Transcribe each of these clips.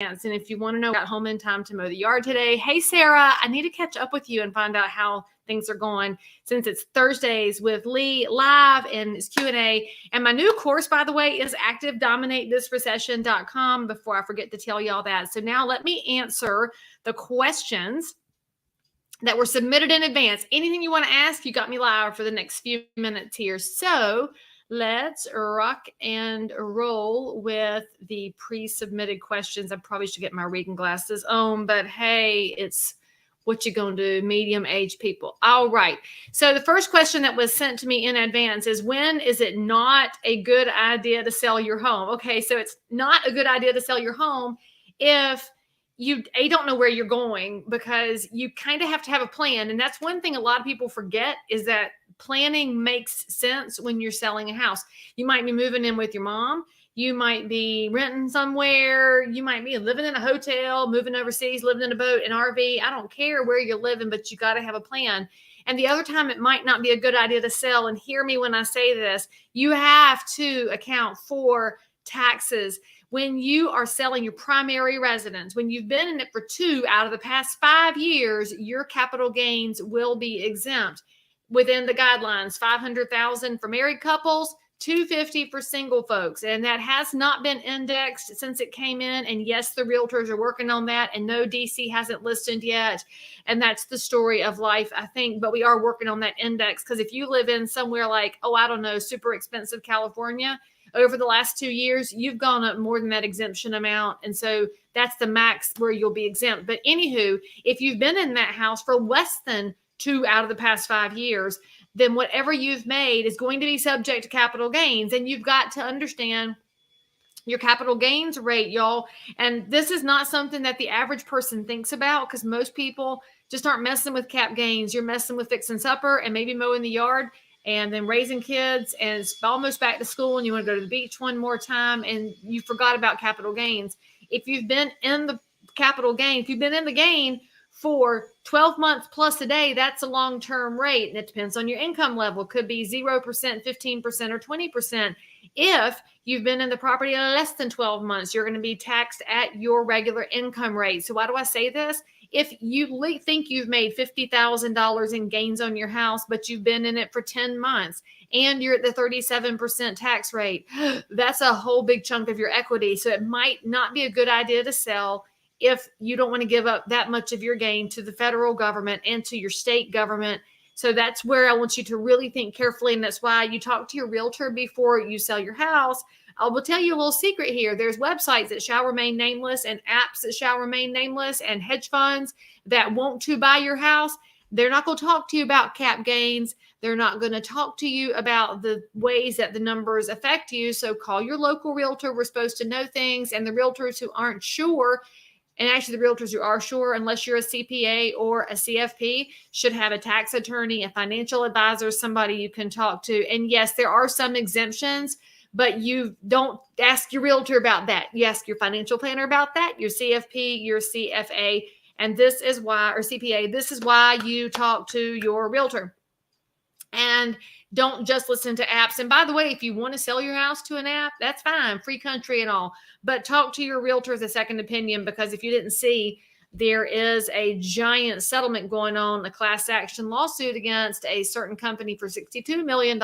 And if you want to know, got home in time to mow the yard today. Hey, Sarah, I need to catch up with you and find out how things are going since it's Thursdays with Leigh live and it's Q&A. And my new course, by the way, is activedominatethis.recession.com before I forget to tell y'all that. So now let me answer the questions that were submitted in advance. Anything you want to ask, you got me live for the next few minutes here. So let's rock and roll with the pre-submitted questions. I probably should get my reading glasses on, but hey, it's what you gonna do, medium-aged people. All right. So the first question that was sent to me in advance is, when is it not a good idea to sell your home? Okay, so it's not a good idea to sell your home if you don't know where you're going, because you kind of have to have a plan. And that's one thing a lot of people forget, is that planning makes sense when you're selling a house. You might be moving in with your mom. You might be renting somewhere. You might be living in a hotel, moving overseas, living in a boat, an RV. I don't care where you're living, but you got to have a plan. And the other time it might not be a good idea to sell. And hear me when I say this, you have to account for taxes. When you are selling your primary residence, when you've been in it for 2 out of the past 5 years, your capital gains will be exempt within the guidelines. $500,000 for married couples, $250,000 for single folks. And that has not been indexed since it came in. And yes, the realtors are working on that. And no, DC hasn't listed yet. And that's the story of life, I think. But we are working on that index, because if you live in somewhere like, I don't know, super expensive California, over the last 2 years, you've gone up more than that exemption amount. And so that's the max where you'll be exempt. But anywho, if you've been in that house for less than 2 out of the past 5 years, then whatever you've made is going to be subject to capital gains. And you've got to understand your capital gains rate, y'all. And this is not something that the average person thinks about, because most people just aren't messing with cap gains. You're messing with fixing supper and maybe mowing the yard and then raising kids, and it's almost back to school and you want to go to the beach one more time and you forgot about capital gains. If you've been in the capital gain, if you've been in the gain for 12 months plus a day, that's a long-term rate. And it depends on your income level. It could be 0%, 15%, or 20%. If you've been in the property less than 12 months, you're going to be taxed at your regular income rate. So why do I say this? If you think you've made $50,000 in gains on your house, but you've been in it for 10 months and you're at the 37% tax rate, that's a whole big chunk of your equity. So it might not be a good idea to sell if you don't want to give up that much of your gain to the federal government and to your state government. So that's where I want you to really think carefully. And that's why you talk to your realtor before you sell your house. I will tell you a little secret here. There's websites that shall remain nameless and apps that shall remain nameless and hedge funds that want to buy your house. They're not going to talk to you about cap gains. They're not going to talk to you about the ways that the numbers affect you. So call your local realtor. We're supposed to know things. And the realtors who aren't sure, and actually the realtors who are sure, unless you're a CPA or a CFP, should have a tax attorney, a financial advisor, somebody you can talk to. And yes, there are some exemptions, but you don't ask your realtor about that. You ask your financial planner about that, your CFP, your CFA, and this is why, or CPA, this is why you talk to your realtor. And don't just listen to apps. And by the way, if you want to sell your house to an app, that's fine, free country and all. But talk to your realtor as a second opinion, because if you didn't see, there is a giant settlement going on, a class action lawsuit against a certain company for $62 million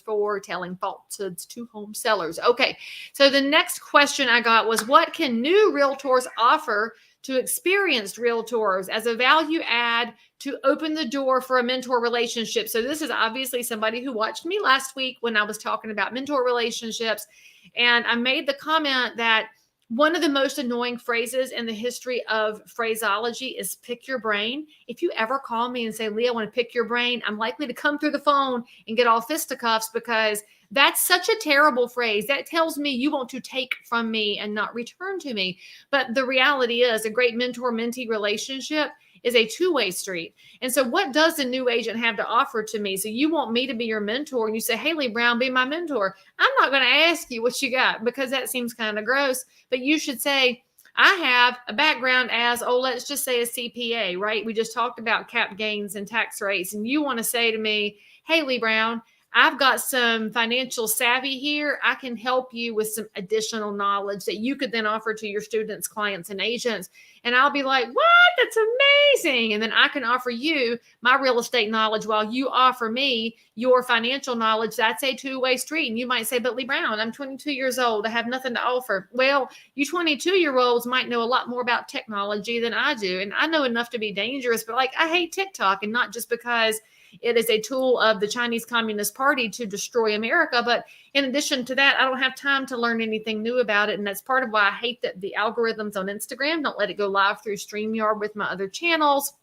for telling falsehoods to home sellers. Okay, so the next question I got was, what can new realtors offer to experienced realtors as a value add to open the door for a mentor relationship? So this is obviously somebody who watched me last week when I was talking about mentor relationships. And I made the comment that one of the most annoying phrases in the history of phraseology is pick your brain. If you ever call me and say, Leigh, I want to pick your brain, I'm likely to come through the phone and get all fisticuffs, because that's such a terrible phrase. That tells me you want to take from me and not return to me. But the reality is, a great mentor-mentee relationship is a two-way street. And so what does the new agent have to offer to me? So you want me to be your mentor, and you say, hey, Leigh Brown, be my mentor. I'm not going to ask you what you got, because that seems kind of gross. But you should say, I have a background as, let's just say a CPA, right? We just talked about cap gains and tax rates. And you want to say to me, hey, Leigh Brown, I've got some financial savvy here. I can help you with some additional knowledge that you could then offer to your students, clients, and agents. And I'll be like, what? That's amazing. And then I can offer you my real estate knowledge while you offer me your financial knowledge. That's a two-way street. And you might say, but Leigh Brown, I'm 22 years old. I have nothing to offer. Well, you 22-year-olds might know a lot more about technology than I do. And I know enough to be dangerous, but like I hate TikTok, and not just because it is a tool of the Chinese Communist Party to destroy America. But in addition to that, I don't have time to learn anything new about it. And that's part of why I hate that the algorithms on Instagram don't let it go live through StreamYard with my other channels.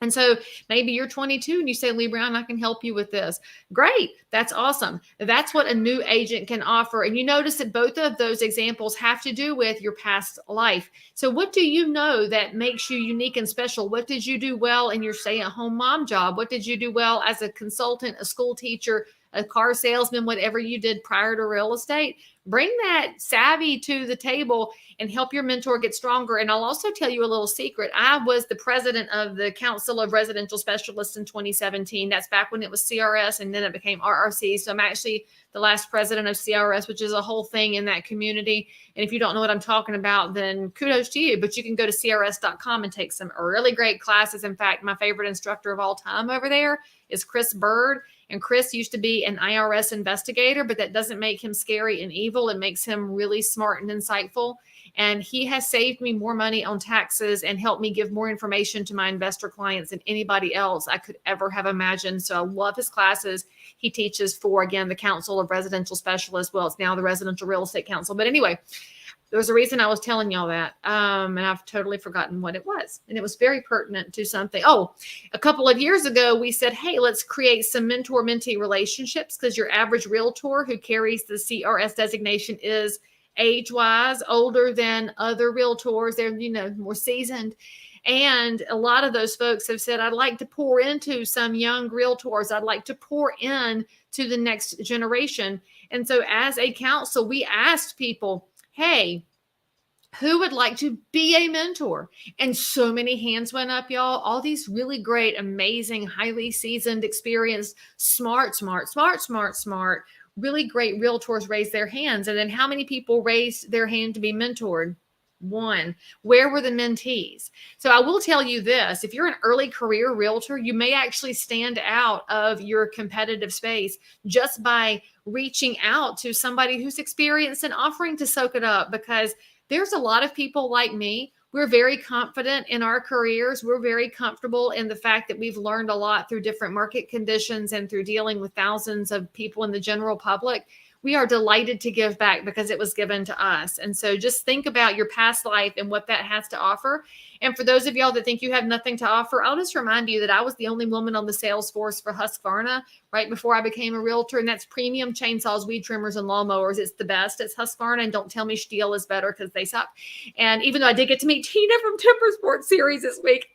And so maybe you're 22 and you say, Leigh Brown, I can help you with this. Great. That's awesome. That's what a new agent can offer. And you notice that both of those examples have to do with your past life. So what do you know that makes you unique and special? What did you do well in your stay-at-home mom job? What did you do well as a consultant, a school teacher, a car salesman, whatever you did prior to real estate? Bring that savvy to the table and help your mentor get stronger. And I'll also tell you a little secret. I was the president of the Council of Residential Specialists in 2017. That's back when it was CRS, and then it became RRC. So I'm actually the last president of CRS, which is a whole thing in that community. And if you don't know what I'm talking about, then kudos to you. But you can go to crs.com and take some really great classes. In fact, my favorite instructor of all time over there is Chris Bird. And Chris used to be an IRS investigator, but that doesn't make him scary and evil. It makes him really smart and insightful. And he has saved me more money on taxes and helped me give more information to my investor clients than anybody else I could ever have imagined. So I love his classes. He teaches for, again, the Council of Residential Specialists. Well, it's now the Residential Real Estate Council. But anyway, there was a reason I was telling y'all that. And I've totally forgotten what it was. And it was very pertinent to something. Oh, a couple of years ago, we said, hey, let's create some mentor-mentee relationships, because your average realtor who carries the CRS designation is age-wise older than other realtors. They're, more seasoned. And a lot of those folks have said, I'd like to pour into some young realtors. I'd like to pour in to the next generation. And so as a council, we asked people, hey, who would like to be a mentor? And so many hands went up, y'all. All these really great, amazing, highly seasoned, experienced, smart, really great realtors raised their hands. And then how many people raised their hand to be mentored? One. Where were the mentees? So I will tell you this, if you're an early career realtor, you may actually stand out of your competitive space just by reaching out to somebody who's experienced and offering to soak it up, because there's a lot of people like me. We're very confident in our careers. We're very comfortable in the fact that we've learned a lot through different market conditions and through dealing with thousands of people in the general public. We are delighted to give back because it was given to us. And so just think about your past life and what that has to offer. And for those of y'all that think you have nothing to offer, I'll just remind you that I was the only woman on the sales force for Husqvarna right before I became a realtor. And that's premium chainsaws, weed trimmers, and lawnmowers. It's the best. It's Husqvarna. And don't tell me Stihl is better, because they suck. And even though I did get to meet Tina from Timber Sports Series this week,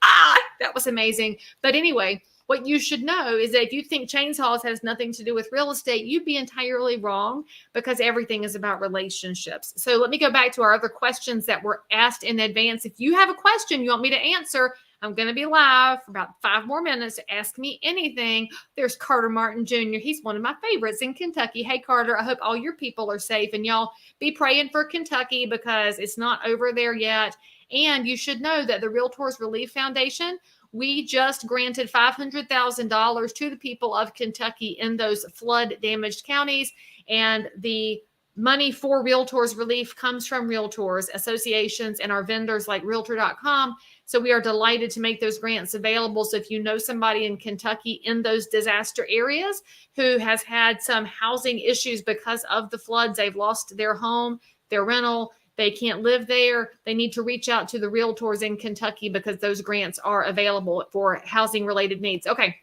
that was amazing. But anyway, what you should know is that if you think chainsaws has nothing to do with real estate, you'd be entirely wrong, because everything is about relationships. So let me go back to our other questions that were asked in advance. If you have a question you want me to answer, I'm going to be live for about 5 more minutes to ask me anything. There's Carter Martin Jr. He's one of my favorites in Kentucky. Hey, Carter, I hope all your people are safe, and y'all be praying for Kentucky because it's not over there yet. And you should know that the Realtors Relief Foundation, we just granted $500,000 to the people of Kentucky in those flood-damaged counties. And the money for Realtors Relief comes from Realtors, associations, and our vendors like Realtor.com. So we are delighted to make those grants available. So if you know somebody in Kentucky in those disaster areas who has had some housing issues because of the floods, they've lost their home, their rental, they can't live there, they need to reach out to the realtors in Kentucky, because those grants are available for housing related needs. Okay.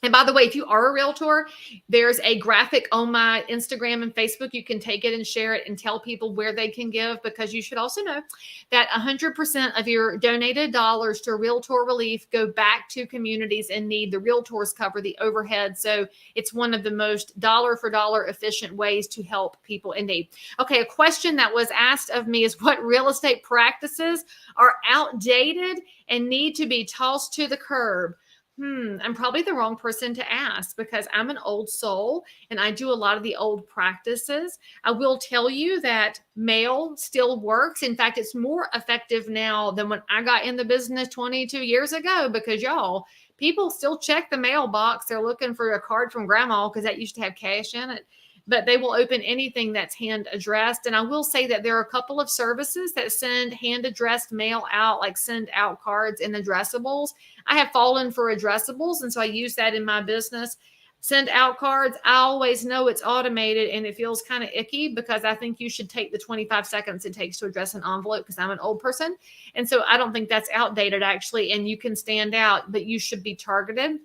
And by the way, if you are a realtor, there's a graphic on my Instagram and Facebook. You can take it and share it and tell people where they can give, because you should also know that 100% of your donated dollars to Realtor Relief go back to communities in need. The realtors cover the overhead. So it's one of the most dollar for dollar efficient ways to help people in need. Okay, a question that was asked of me is, what real estate practices are outdated and need to be tossed to the curb? I'm probably the wrong person to ask because I'm an old soul and I do a lot of the old practices. I will tell you that mail still works. In fact, it's more effective now than when I got in the business 22 years ago because y'all, people still check the mailbox. They're looking for a card from grandma because that used to have cash in it. But they will open anything that's hand addressed. And I will say that there are a couple of services that send hand addressed mail out, like send out cards and addressables. I have fallen for addressables, and so I use that in my business. Send out cards. I always know it's automated and it feels kind of icky because I think you should take the 25 seconds it takes to address an envelope because I'm an old person. And so I don't think that's outdated actually. And you can stand out, but you should be targeted.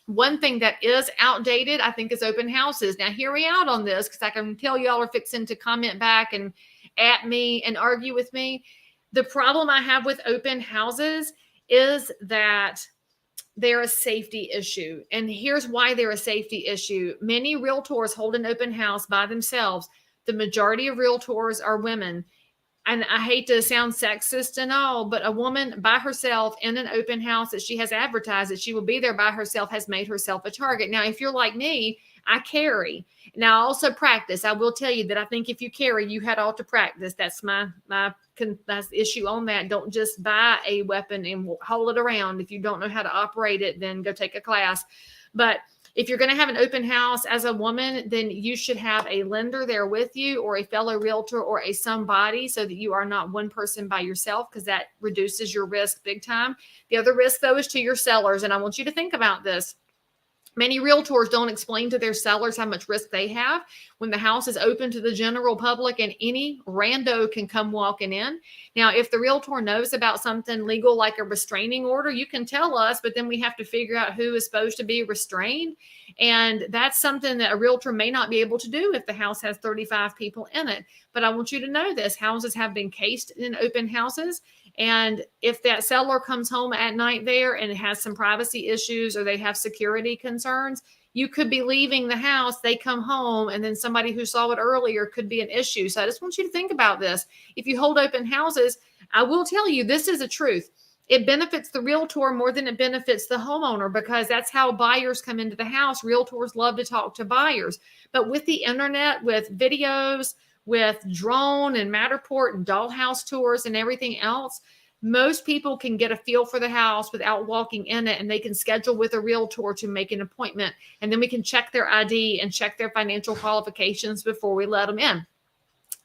One thing that is outdated, I think, is open houses. Now, hear me out on this because I can tell y'all are fixing to comment back and at me and argue with me. The problem I have with open houses is that they're a safety issue. And here's why they're a safety issue. Many realtors hold an open house by themselves. The majority of realtors are women. And I hate to sound sexist and all, but a woman by herself in an open house that she has advertised that she will be there by herself has made herself a target. Now, if you're like me, I carry. Now, I also practice. I will tell you that I think if you carry, you had all to practice. That's my that's the issue on that. Don't just buy a weapon and hold it around. If you don't know how to operate it, then go take a class. But if you're going to have an open house as a woman, then you should have a lender there with you or a fellow realtor or a somebody so that you are not one person by yourself because that reduces your risk big time. The other risk, though, is to your sellers. And I want you to think about this. Many realtors don't explain to their sellers how much risk they have when the house is open to the general public and any rando can come walking in. Now, if the realtor knows about something legal like a restraining order, you can tell us, but then we have to figure out who is supposed to be restrained. And that's something that a realtor may not be able to do if the house has 35 people in it. But I want you to know this, houses have been cased in open houses. And if that seller comes home at night there and has some privacy issues or they have security concerns, you could be leaving the house, they come home, and then somebody who saw it earlier could be an issue. So I just want you to think about this. If you hold open houses, I will tell you, this is a truth. It benefits the realtor more than it benefits the homeowner because that's how buyers come into the house. Realtors love to talk to buyers. But with the internet, with videos, with drone and Matterport and dollhouse tours and everything else, most people can get a feel for the house without walking in it, and they can schedule with a realtor to make an appointment. And then we can check their ID and check their financial qualifications before we let them in.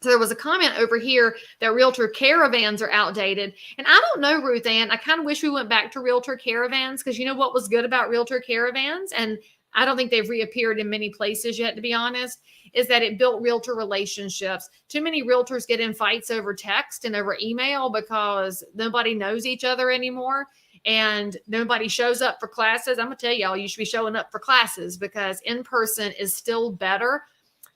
So there was a comment over here that realtor caravans are outdated. And I don't know, Ruth Ann, I kind of wish we went back to realtor caravans because you know what was good about realtor caravans? And I don't think they've reappeared in many places yet, to be honest, is that it built realtor relationships. Too many realtors get in fights over text and over email because nobody knows each other anymore and nobody shows up for classes. I'm going to tell y'all, you should be showing up for classes because in person is still better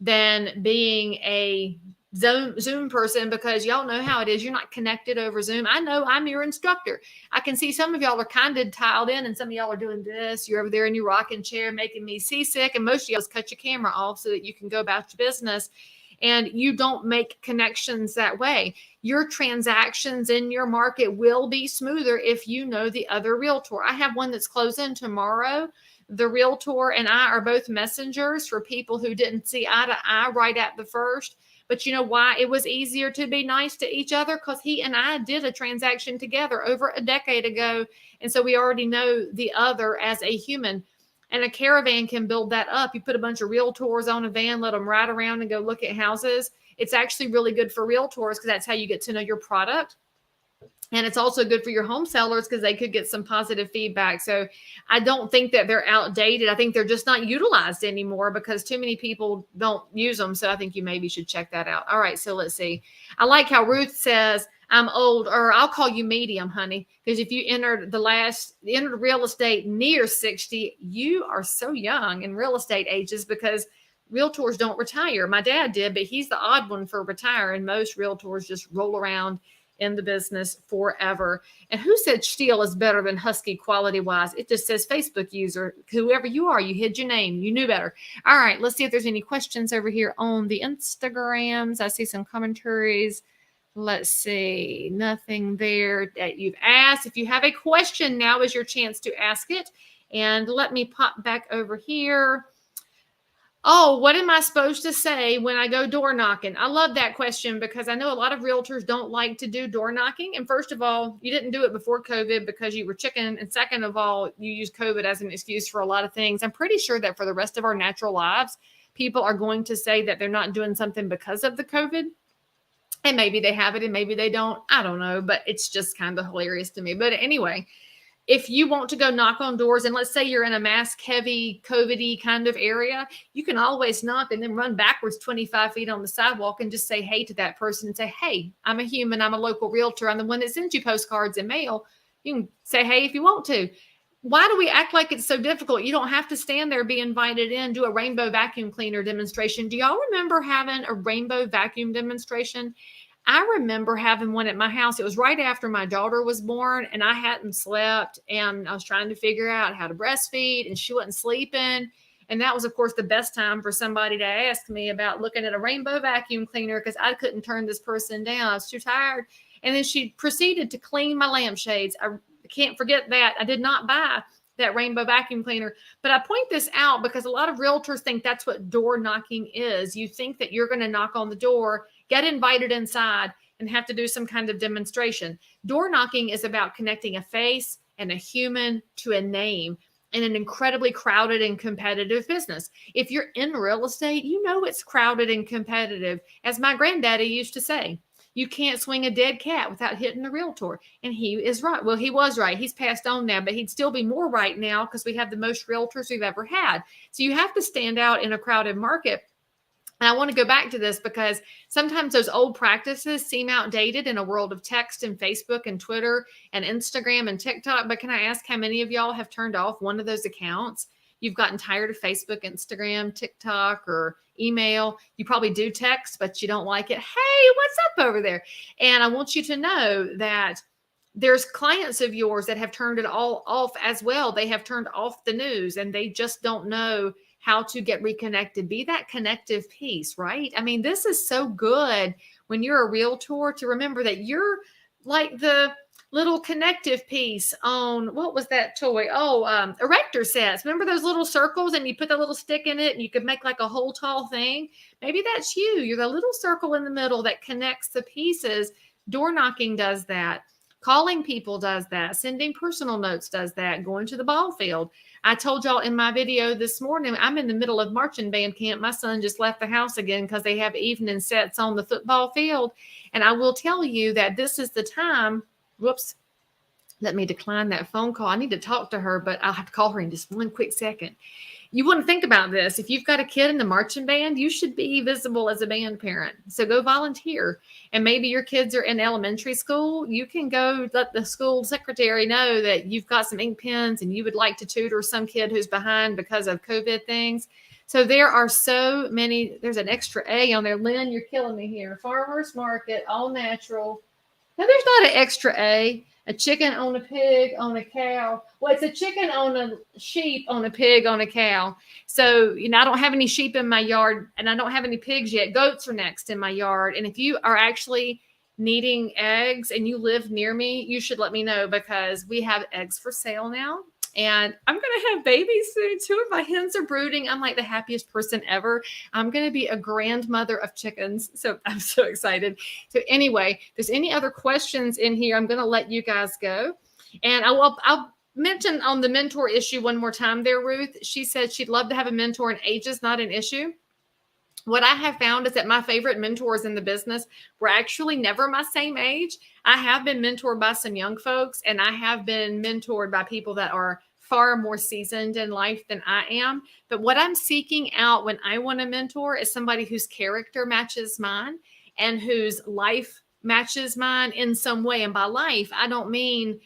than being a Zoom person because y'all know how it is. You're not connected over Zoom. I know I'm your instructor. I can see some of y'all are kind of tiled in and some of y'all are doing this. You're over there in your rocking chair making me seasick. And most of y'all just cut your camera off so that you can go about your business. And you don't make connections that way. Your transactions in your market will be smoother if you know the other realtor. I have one that's closing tomorrow. The realtor and I are both messengers for people who didn't see eye to eye right at the first. But you know why it was easier to be nice to each other? Because he and I did a transaction together over a decade ago. And so we already know the other as a human. And a caravan can build that up. You put a bunch of realtors on a van, let them ride around and go look at houses. It's actually really good for realtors because that's how you get to know your product. And it's also good for your home sellers because they could get some positive feedback. So I don't think that they're outdated. I think they're just not utilized anymore because too many people don't use them. So I think you maybe should check that out. All right. So let's see. I like how Ruth says, I'm old, or I'll call you medium, honey. Because if you entered real estate near 60, you are so young in real estate ages because realtors don't retire. My dad did, but he's the odd one for retiring. Most realtors just roll around in the business forever. And who said steel is better than husky quality wise? It just says Facebook user. Whoever you are, you hid your name. You knew better. All right, let's see if there's any questions over here on the Instagrams. I see some commentaries. Let's see, nothing there that you've asked. If you have a question, now is your chance to ask it. And let me pop back over here. Oh, what am I supposed to say when I go door knocking? I love that question because I know a lot of realtors don't like to do door knocking. And first of all, you didn't do it before COVID because you were chicken. And second of all, you use COVID as an excuse for a lot of things. I'm pretty sure that for the rest of our natural lives, people are going to say that they're not doing something because of the COVID. And maybe they have it and maybe they don't. I don't know, but it's just kind of hilarious to me. But anyway, if you want to go knock on doors, and let's say you're in a mask heavy, COVID-y kind of area, you can always knock and then run backwards 25 feet on the sidewalk and just say hey to that person and say, hey, I'm a human. I'm a local realtor. I'm the one that sends you postcards and mail. You can say hey if you want to. Why do we act like it's so difficult? You don't have to stand there, be invited in, do a rainbow vacuum cleaner demonstration. Do y'all remember having a rainbow vacuum demonstration? I remember having one at my house. It was right after my daughter was born and I hadn't slept and I was trying to figure out how to breastfeed and she wasn't sleeping. And that was, of course, the best time for somebody to ask me about looking at a rainbow vacuum cleaner because I couldn't turn this person down. I was too tired. And then she proceeded to clean my lampshades. I can't forget that. I did not buy that rainbow vacuum cleaner. But I point this out because a lot of realtors think that's what door knocking is. You think that you're going to knock on the door, get invited inside, and have to do some kind of demonstration. Door knocking is about connecting a face and a human to a name in an incredibly crowded and competitive business. If you're in real estate, you know it's crowded and competitive. As my granddaddy used to say, you can't swing a dead cat without hitting the realtor. And he is right. Well, he was right. He's passed on now, but he'd still be more right now because we have the most realtors we've ever had. So you have to stand out in a crowded market. And I want to go back to this because sometimes those old practices seem outdated in a world of text and Facebook and Twitter and Instagram and TikTok. But can I ask how many of y'all have turned off one of those accounts? You've gotten tired of Facebook, Instagram, TikTok, or email. You probably do text, but you don't like it. Hey, what's up over there? And I want you to know that there's clients of yours that have turned it all off as well. They have turned off the news and they just don't know how to get reconnected. Be that connective piece, right? I mean, this is so good when you're a realtor to remember that you're like the little connective piece on, what was that toy? Oh, erector sets. Remember those little circles and you put the little stick in it and you could make like a whole tall thing? Maybe that's you. You're the little circle in the middle that connects the pieces. Door knocking does that. Calling people does that. Sending personal notes does that. Going to the ball field. I told y'all in my video this morning, I'm in the middle of marching band camp. My son just left the house again because they have evening sets on the football field. And I will tell you that this is the time. Whoops. Let me decline that phone call. I need to talk to her, but I'll have to call her in just one quick second. You wouldn't think about this. If you've got a kid in the marching band, you should be visible as a band parent. So go volunteer. And maybe your kids are in elementary school. You can go let the school secretary know that you've got some ink pens and you would like to tutor some kid who's behind because of COVID things. So there are so many. There's an extra A on there. Lynn, you're killing me here. Farmers market, all natural. Now, there's not an extra A. A chicken on a pig on a cow. Well, it's a chicken on a sheep on a pig on a cow. So, I don't have any sheep in my yard and I don't have any pigs yet. Goats are next in my yard. And if you are actually needing eggs and you live near me, you should let me know because we have eggs for sale now. And I'm going to have babies soon. 2 of my hens are brooding. I'm like the happiest person ever. I'm going to be a grandmother of chickens. So I'm so excited. So anyway, if there's any other questions in here, I'm going to let you guys go. And I'll mention on the mentor issue one more time there, Ruth. She said she'd love to have a mentor and age is not an issue. What I have found is that my favorite mentors in the business were actually never my same age. I have been mentored by some young folks, and I have been mentored by people that are far more seasoned in life than I am. But what I'm seeking out when I want a mentor is somebody whose character matches mine and whose life matches mine in some way. And by life, I don't mean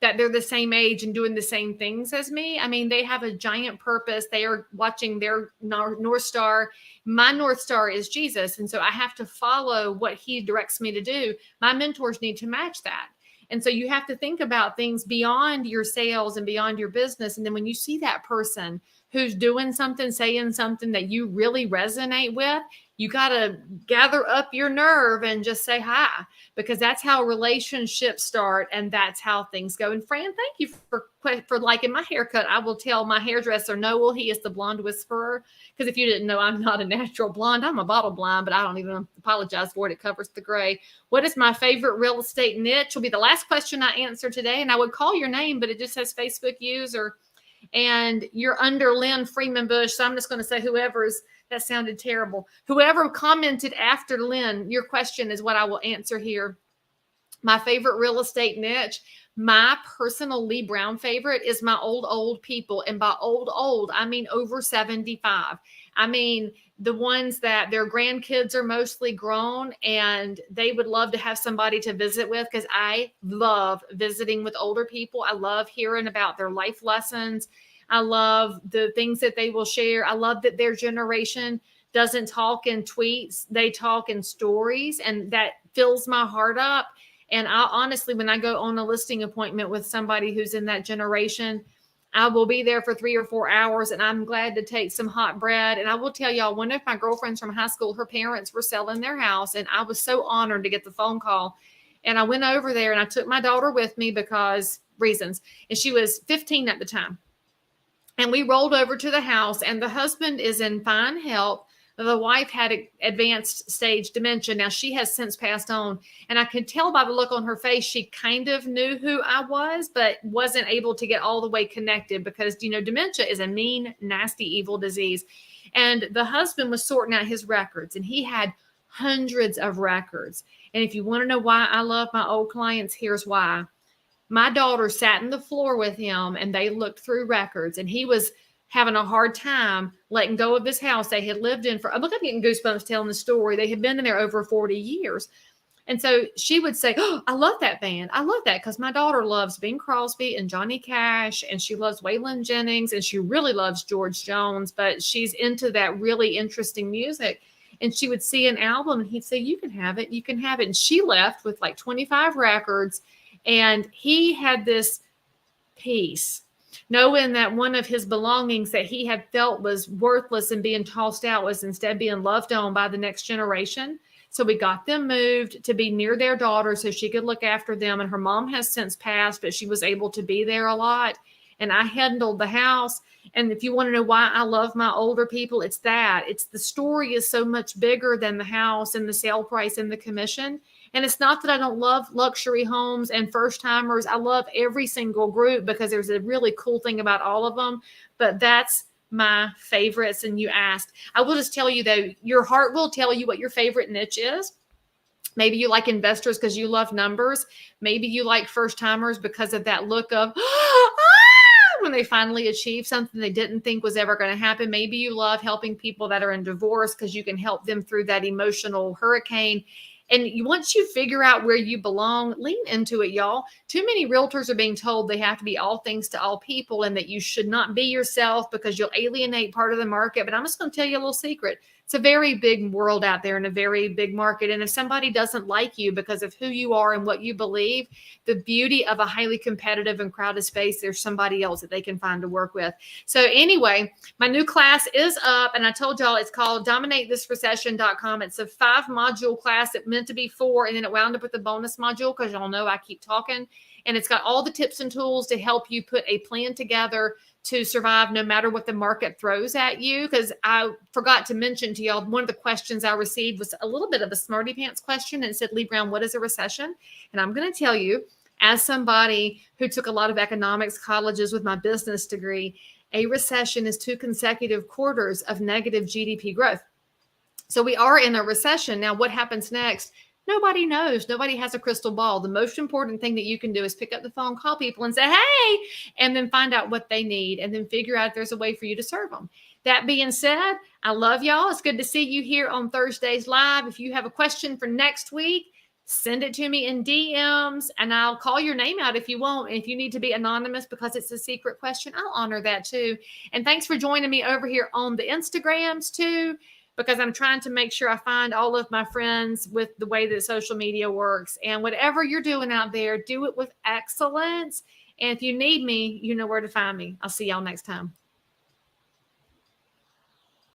that they're the same age and doing the same things as me. I mean, they have a giant purpose. They are watching their North Star. My North Star is Jesus. And so I have to follow what he directs me to do. My mentors need to match that. And so you have to think about things beyond your sales and beyond your business. And then when you see that person who's doing something, saying something that you really resonate with, you got to gather up your nerve and just say hi, because that's how relationships start and that's how things go. And Fran, thank you for liking my haircut. I will tell my hairdresser, Noel, he is the blonde whisperer. Because if you didn't know, I'm not a natural blonde. I'm a bottle blonde, but I don't even apologize for it. It covers the gray. What is my favorite real estate niche? Will be the last question I answer today. And I would call your name, but it just says Facebook user. And you're under Lynn Freeman Bush. So I'm just going to say whoever's, that sounded terrible. Whoever commented after Lynn, your question is what I will answer here. My favorite real estate niche, my personal Leigh Brown favorite is my old people. And by old, I mean over 75. I mean, the ones that their grandkids are mostly grown and they would love to have somebody to visit with, because I love visiting with older people. I love hearing about their life lessons. I love the things that they will share. I love that their generation doesn't talk in tweets. They talk in stories, and that fills my heart up. And I honestly, when I go on a listing appointment with somebody who's in that generation, I will be there for 3 or 4 hours, and I'm glad to take some hot bread. And I will tell y'all, one of my girlfriends from high school, her parents were selling their house, and I was so honored to get the phone call. And I went over there and I took my daughter with me because reasons. And she was 15 at the time. And we rolled over to the house, and the husband is in fine health. The wife had advanced stage dementia. Now, she has since passed on. And I could tell by the look on her face, she kind of knew who I was, but wasn't able to get all the way connected because, dementia is a mean, nasty, evil disease. And the husband was sorting out his records, and he had hundreds of records. And if you want to know why I love my old clients, here's why. My daughter sat on the floor with him and they looked through records, and he was having a hard time letting go of this house they had lived in for, look, I'm getting goosebumps telling the story. They had been in there over 40 years. And so she would say, oh, I love that band. I love that because my daughter loves Bing Crosby and Johnny Cash, and she loves Waylon Jennings, and she really loves George Jones, but she's into that really interesting music. And she would see an album and he'd say, you can have it. You can have it. And she left with like 25 records. And he had this peace, knowing that one of his belongings that he had felt was worthless and being tossed out was instead being loved on by the next generation. So we got them moved to be near their daughter so she could look after them. And her mom has since passed, but she was able to be there a lot. And I handled the house. And if you want to know why I love my older people, it's that. It's the story is so much bigger than the house and the sale price and the commission. And it's not that I don't love luxury homes and first timers. I love every single group because there's a really cool thing about all of them. But that's my favorites. And you asked, I will just tell you though, your heart will tell you what your favorite niche is. Maybe you like investors because you love numbers. Maybe you like first timers because of that look of, when they finally achieve something they didn't think was ever going to happen. Maybe you love helping people that are in divorce because you can help them through that emotional hurricane. And once you figure out where you belong, lean into it, y'all. Too many realtors are being told they have to be all things to all people and that you should not be yourself because you'll alienate part of the market. But I'm just going to tell you a little secret. It's a very big world out there and a very big market. And if somebody doesn't like you because of who you are and what you believe, the beauty of a highly competitive and crowded space, there's somebody else that they can find to work with. So anyway, my new class is up. And I told y'all it's called DominateThisRecession.com. It's a 5-module class. It meant to be 4. And then it wound up with a bonus module because y'all know I keep talking. And it's got all the tips and tools to help you put a plan together to survive no matter what the market throws at you. Because I forgot to mention to y'all, one of the questions I received was a little bit of a smarty pants question. And it said, Leigh Brown, what is a recession? And I'm going to tell you, as somebody who took a lot of economics colleges with my business degree, a recession is 2 consecutive quarters of negative GDP growth. So we are in a recession. Now, what happens next? Nobody knows. Nobody has a crystal ball. The most important thing that you can do is pick up the phone, call people and say, hey, and then find out what they need and then figure out if there's a way for you to serve them. That being said, I love y'all. It's good to see you here on Thursdays Live. If you have a question for next week, send it to me in DMs and I'll call your name out if you want. And if you need to be anonymous because it's a secret question, I'll honor that too. And thanks for joining me over here on the Instagrams too, because I'm trying to make sure I find all of my friends with the way that social media works. And whatever you're doing out there, do it with excellence. And if you need me, you know where to find me. I'll see y'all next time.